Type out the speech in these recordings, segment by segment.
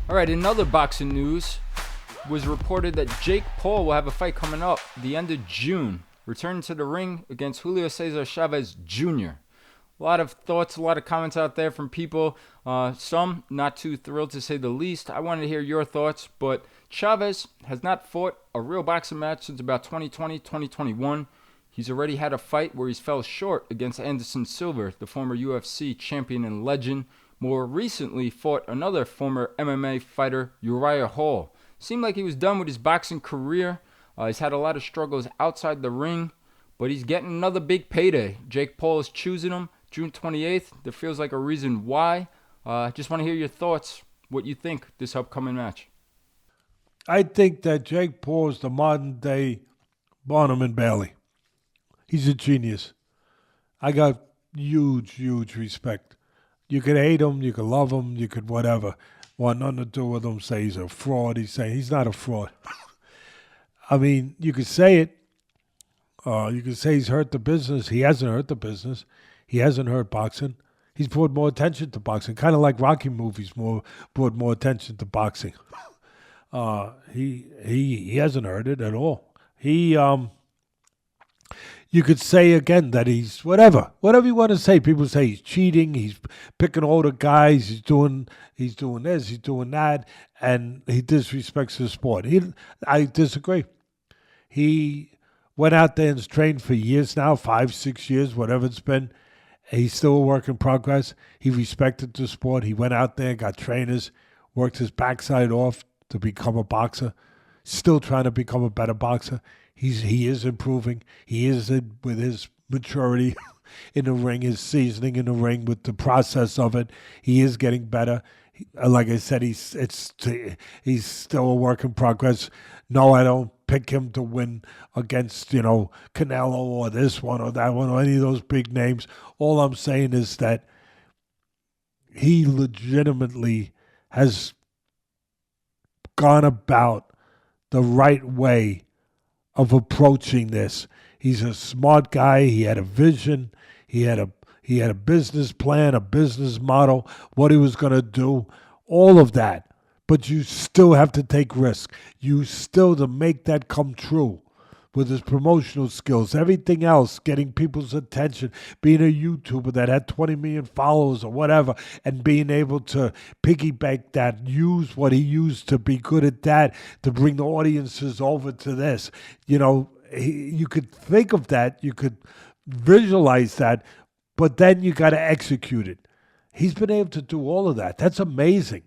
All right, in other boxing news, was reported that Jake Paul will have a fight coming up the end of June, returning to the ring against Julio César Chávez Jr. A lot of thoughts, a lot of comments out there from people. Some not too thrilled, to say the least. I wanted to hear your thoughts, but Chavez has not fought a real boxing match since about 2020, 2021. He's already had a fight where he's fell short against Anderson Silva, the former UFC champion and legend. More recently, fought another former MMA fighter, Uriah Hall. Seemed like he was done with his boxing career. He's had a lot of struggles outside the ring, but he's getting another big payday. Jake Paul is choosing him June 28th. There feels like a reason why. Just want to hear your thoughts, what you think this upcoming match. I think that Jake Paul is the modern day Barnum and Bailey. He's a genius. I got huge respect. You could hate him, you could love him, you could whatever. Want nothing to do with him, say he's a fraud. He's not a fraud. I mean, you could say it. You could say he's hurt the business. He hasn't hurt the business. He hasn't hurt boxing. He's brought more attention to boxing, kind of like Rocky movies brought more attention to boxing. He hasn't hurt it at all. You could say again that he's whatever you want to say. People say he's cheating, he's picking older guys, he's doing this, he's doing that, and he disrespects the sport. I disagree. He went out there and trained for years now, 5-6 years, whatever it's been. He's still a work in progress. He respected the sport. He went out there, got trainers, worked his backside off to become a boxer. Still trying to become a better boxer. He is improving. He is with his maturity in the ring, his seasoning in the ring, with the process of it. He is getting better. Like I said, he's still a work in progress. No, I don't pick him to win against Canelo or this one or that one or any of those big names. All I'm saying is that he legitimately has gone about the right way of approaching this. He's a smart guy. He had a vision. He had a business plan, a business model, what he was going to do, all of that. But you still have to take risk. You still, to make that come true, with his promotional skills, everything else, getting people's attention, being a YouTuber that had 20 million followers or whatever, and being able to piggyback that, use what he used to be good at that, to bring the audiences over to this. You could think of that, you could visualize that, but then you got to execute it. He's been able to do all of that. That's amazing.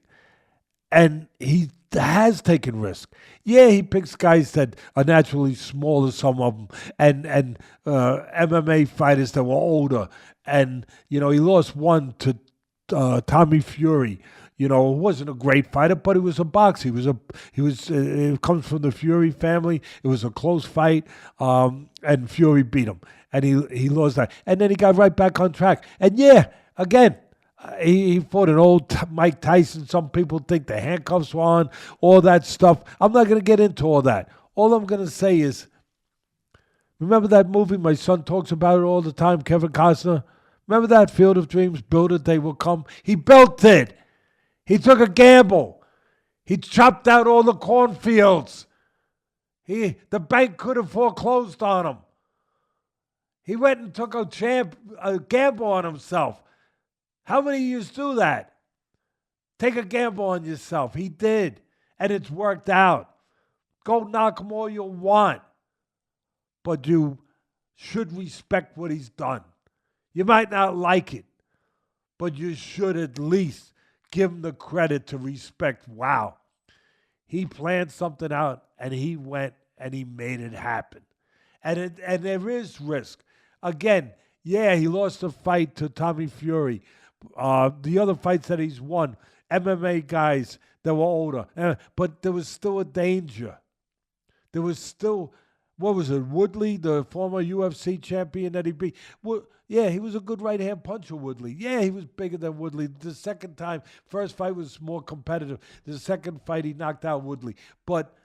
And he has taken risk. Yeah, he picks guys that are naturally smaller, some of them, and MMA fighters that were older. And, he lost one to Tommy Fury. Wasn't a great fighter, but he was a boxer. It comes from the Fury family. It was a close fight, and Fury beat him. And he lost that. And then he got right back on track. And yeah, again, he fought an old Mike Tyson. Some people think the handcuffs were on, all that stuff. I'm not going to get into all that. All I'm going to say is, remember that movie? My son talks about it all the time, Kevin Costner. Remember that Field of Dreams? Build it, they will come. He built it. He took a gamble. He chopped out all the cornfields. The bank could have foreclosed on him. He went and took a gamble on himself. How many of you do that? Take a gamble on yourself. He did, and it's worked out. Go knock him all you want, but you should respect what he's done. You might not like it, but you should at least give him the credit to respect. Wow, he planned something out, and he went and he made it happen. And there is risk. Again, yeah, he lost a fight to Tommy Fury. The other fights that he's won, MMA guys that were older, but there was still a danger. There was still, what was it, Woodley, the former UFC champion that he beat? Well, yeah, he was a good right-hand puncher, Woodley. Yeah, he was bigger than Woodley. The second time, first fight was more competitive. The second fight, he knocked out Woodley. But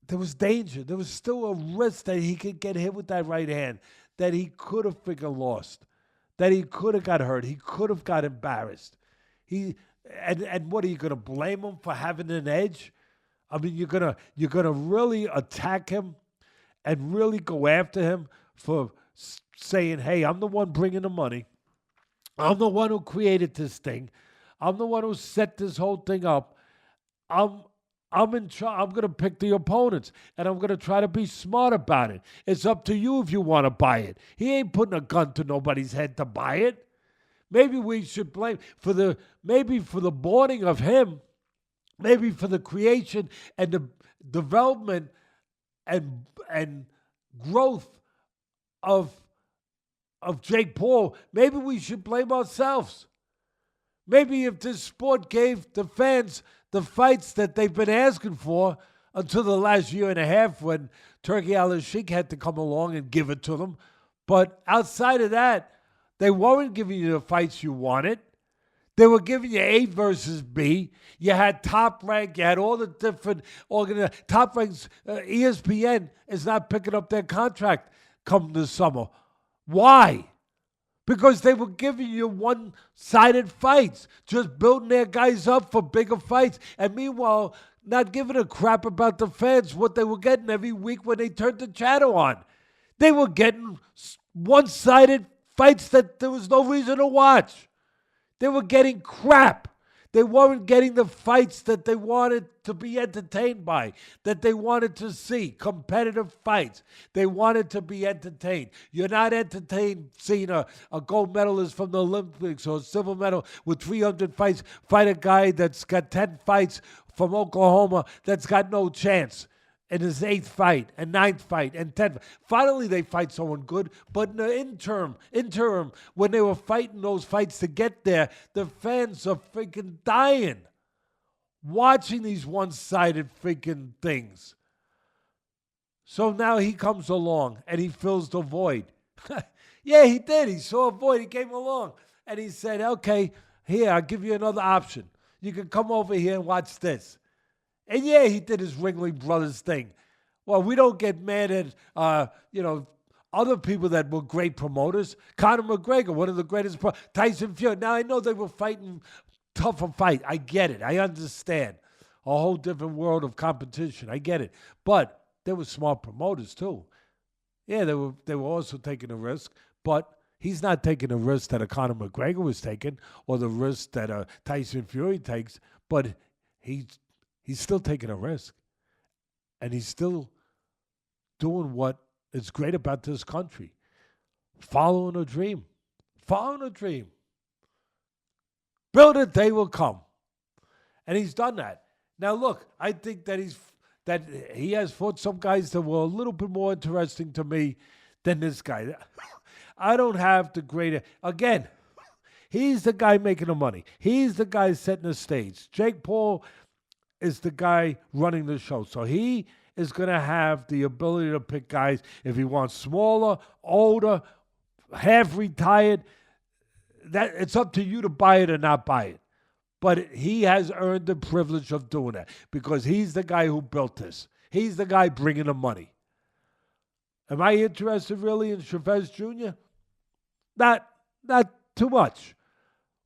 there was danger. There was still a risk that he could get hit with that right hand, that he could have freaking lost, that he could have got hurt. He could have got embarrassed. And what are you going to blame him for having an edge? I mean, you're gonna really attack him and really go after him for saying, "Hey, I'm the one bringing the money. I'm the one who created this thing. I'm the one who set this whole thing up. I'm I'm in charge. I'm going to pick the opponents, and I'm going to try to be smart about it. It's up to you if you want to buy it. He ain't putting a gun to nobody's head to buy it. Maybe we should blame for the boarding of him, maybe for the creation and the development and growth of Jake Paul. Maybe we should blame ourselves. Maybe if this sport gave the fans the fights that they've been asking for until the last year and a half when Turkey Al-Sheikh had to come along and give it to them. But outside of that, they weren't giving you the fights you wanted. They were giving you A versus B. You had Top Rank. You had all the different Top Ranks. ESPN is not picking up their contract come this summer. Why? Because they were giving you one-sided fights, just building their guys up for bigger fights. And meanwhile, not giving a crap about the fans, what they were getting every week when they turned the channel on. They were getting one-sided fights that there was no reason to watch. They were getting crap. They weren't getting the fights that they wanted to be entertained by, that they wanted to see, competitive fights. They wanted to be entertained. You're not entertained seeing a gold medalist from the Olympics or a silver medal with 300 fights fight a guy that's got 10 fights from Oklahoma that's got no chance in his 8th fight and 9th fight and 10th. Finally, they fight someone good. But in the interim, when they were fighting those fights to get there, the fans are freaking dying watching these one-sided freaking things. So now he comes along and he fills the void. Yeah, he did. He saw a void. He came along and he said, okay, here, I'll give you another option. You can come over here and watch this. And yeah, he did his Ringling Brothers thing. Well, we don't get mad at, other people that were great promoters. Conor McGregor, one of the greatest. Tyson Fury. Now, I know they were fighting tougher fight. I get it. I understand. A whole different world of competition. I get it. But they were smart promoters, too. Yeah, they were also taking a risk. But he's not taking the risk that a Conor McGregor was taking or the risk that a Tyson Fury takes. But he's still taking a risk. And he's still doing what is great about this country. Following a dream. Following a dream. Build it, they will come. And he's done that. Now look, I think that he has fought some guys that were a little bit more interesting to me than this guy. I don't have the greater. Again, he's the guy making the money. He's the guy setting the stage. Jake Paul is the guy running the show. So he is going to have the ability to pick guys if he wants smaller, older, half retired. That it's up to you to buy it or not buy it. But he has earned the privilege of doing that because he's the guy who built this. He's the guy bringing the money. Am I interested really in Chavez Jr.? Not too much.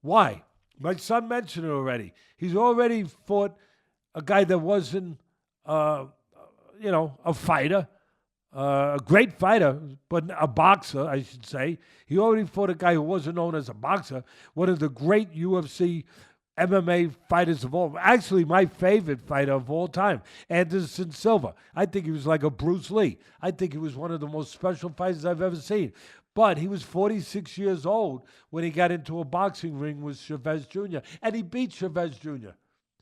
Why? My son mentioned it already. He's already fought a guy that wasn't, a fighter, a great fighter, but a boxer, I should say. He already fought a guy who wasn't known as a boxer, one of the great UFC MMA fighters of all. Actually, my favorite fighter of all time, Anderson Silva. I think he was like a Bruce Lee. I think he was one of the most special fighters I've ever seen. But he was 46 years old when he got into a boxing ring with Chavez Jr., and he beat Chavez Jr.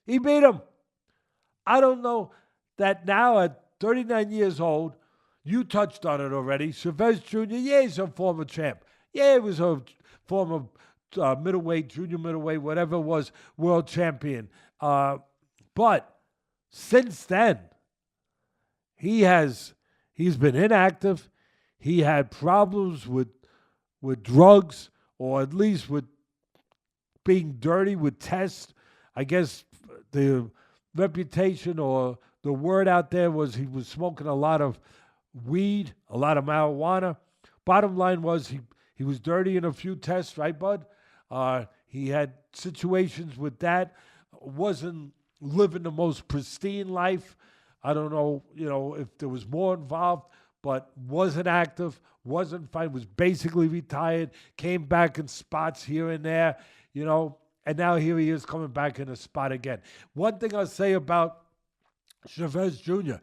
He beat him. I don't know that now at 39 years old, you touched on it already. Chavez Jr., yeah, he's a former champ. Yeah, he was a former middleweight, junior middleweight, whatever it was, world champion. But since then, he's been inactive. He had problems with drugs, or at least with being dirty with tests. I guess the reputation or the word out there was he was smoking a lot of weed, a lot of marijuana. Bottom line was he was dirty in a few tests, right, bud? He had situations with that. Wasn't living the most pristine life. I don't know, if there was more involved, but wasn't active, wasn't fine, was basically retired, came back in spots here and there, and now here he is coming back in a spot again. One thing I'll say about Chavez Jr.,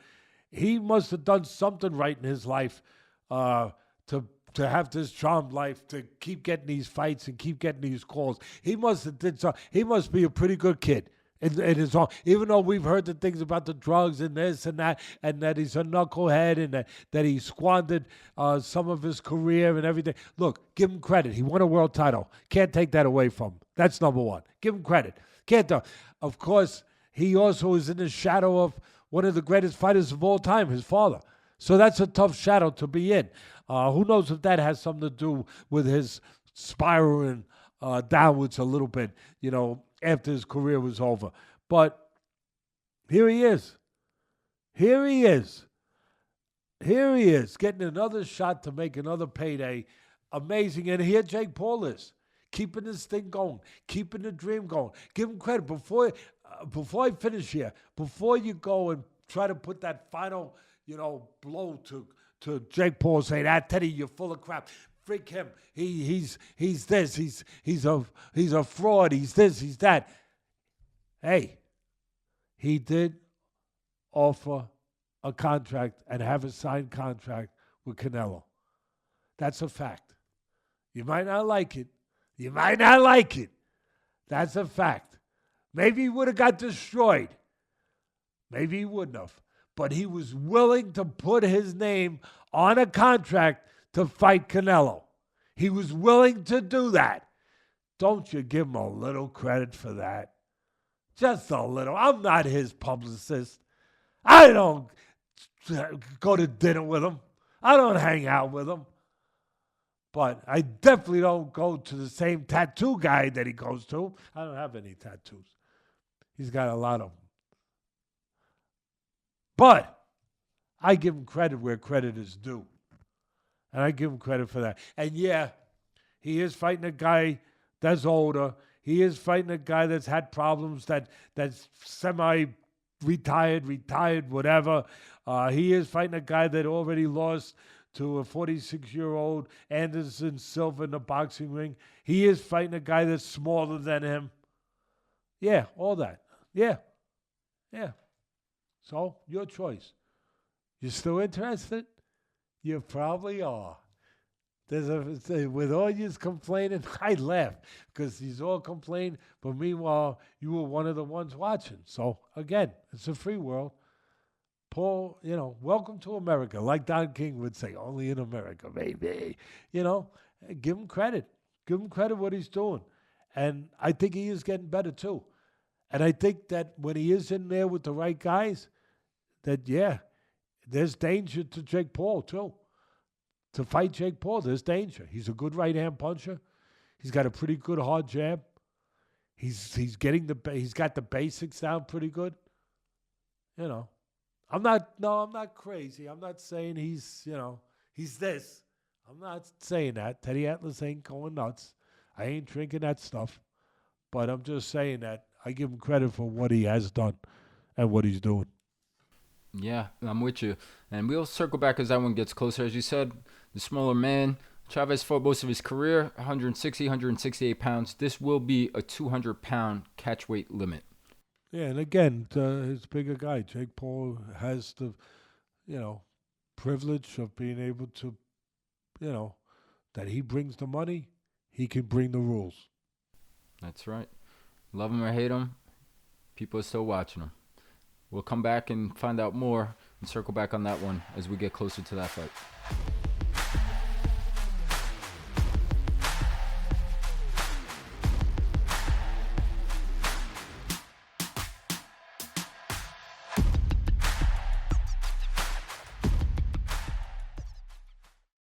he must have done something right in his life to have this charmed life, to keep getting these fights and keep getting these calls. He must have did so. He must be a pretty good kid. In his own, even though we've heard the things about the drugs and this and that he's a knucklehead and that he squandered some of his career and everything. Look, give him credit. He won a world title. Can't take that away from him. That's number one. Give him credit. Can't. Of course, he also is in the shadow of one of the greatest fighters of all time, his father. So that's a tough shadow to be in. Who knows if that has something to do with his spiraling downwards a little bit, after his career was over. But here he is. Here he is. Here he is, getting another shot to make another payday. Amazing. And here Jake Paul is, keeping this thing going, keeping the dream going. Give him credit. Before I finish here, before you go and try to put that final, blow to Jake Paul, saying, Teddy, you're full of crap. Freak him. He's this. He's a fraud. He's this. He's that. Hey, he did offer a contract and have a signed contract with Canelo. That's a fact. You might not like it. You might not like it. That's a fact. Maybe he would have got destroyed. Maybe he wouldn't have. But he was willing to put his name on a contract to fight Canelo. He was willing to do that. Don't you give him a little credit for that? Just a little. I'm not his publicist. I don't go to dinner with him. I don't hang out with him. But I definitely don't go to the same tattoo guy that he goes to. I don't have any tattoos. He's got a lot of them. But I give him credit where credit is due. And I give him credit for that. And yeah, he is fighting a guy that's older. He is fighting a guy that's had problems, that's retired, whatever. He is fighting a guy that already lost to a 46-year-old Anderson Silva in the boxing ring. He is fighting a guy that's smaller than him. Yeah, all that. Yeah. So, your choice. You still interested? You probably are. With all you complaining, I laugh because he's all complaining, but meanwhile, you were one of the ones watching. So, again, it's a free world. Paul, welcome to America. Like Don King would say, only in America, baby. Give him credit. Give him credit what he's doing. And I think he is getting better, too. And I think that when he is in there with the right guys, there's danger to Jake Paul, too. To fight Jake Paul, there's danger. He's a good right-hand puncher. He's got a pretty good hard jab. He's got the basics down pretty good. I'm not crazy. I'm not saying he's this. I'm not saying that. Teddy Atlas ain't going nuts. I ain't drinking that stuff. But I'm just saying that I give him credit for what he has done and what he's doing. Yeah, I'm with you. And we'll circle back as that one gets closer. As you said, the smaller man, Chavez fought most of his career, 160, 168 pounds. This will be a 200-pound catch weight limit. Yeah, and again, his bigger guy, Jake Paul, has the, privilege of being able to, that he brings the money, he can bring the rules. That's right. Love him or hate him, people are still watching him. We'll come back and find out more and circle back on that one as we get closer to that fight.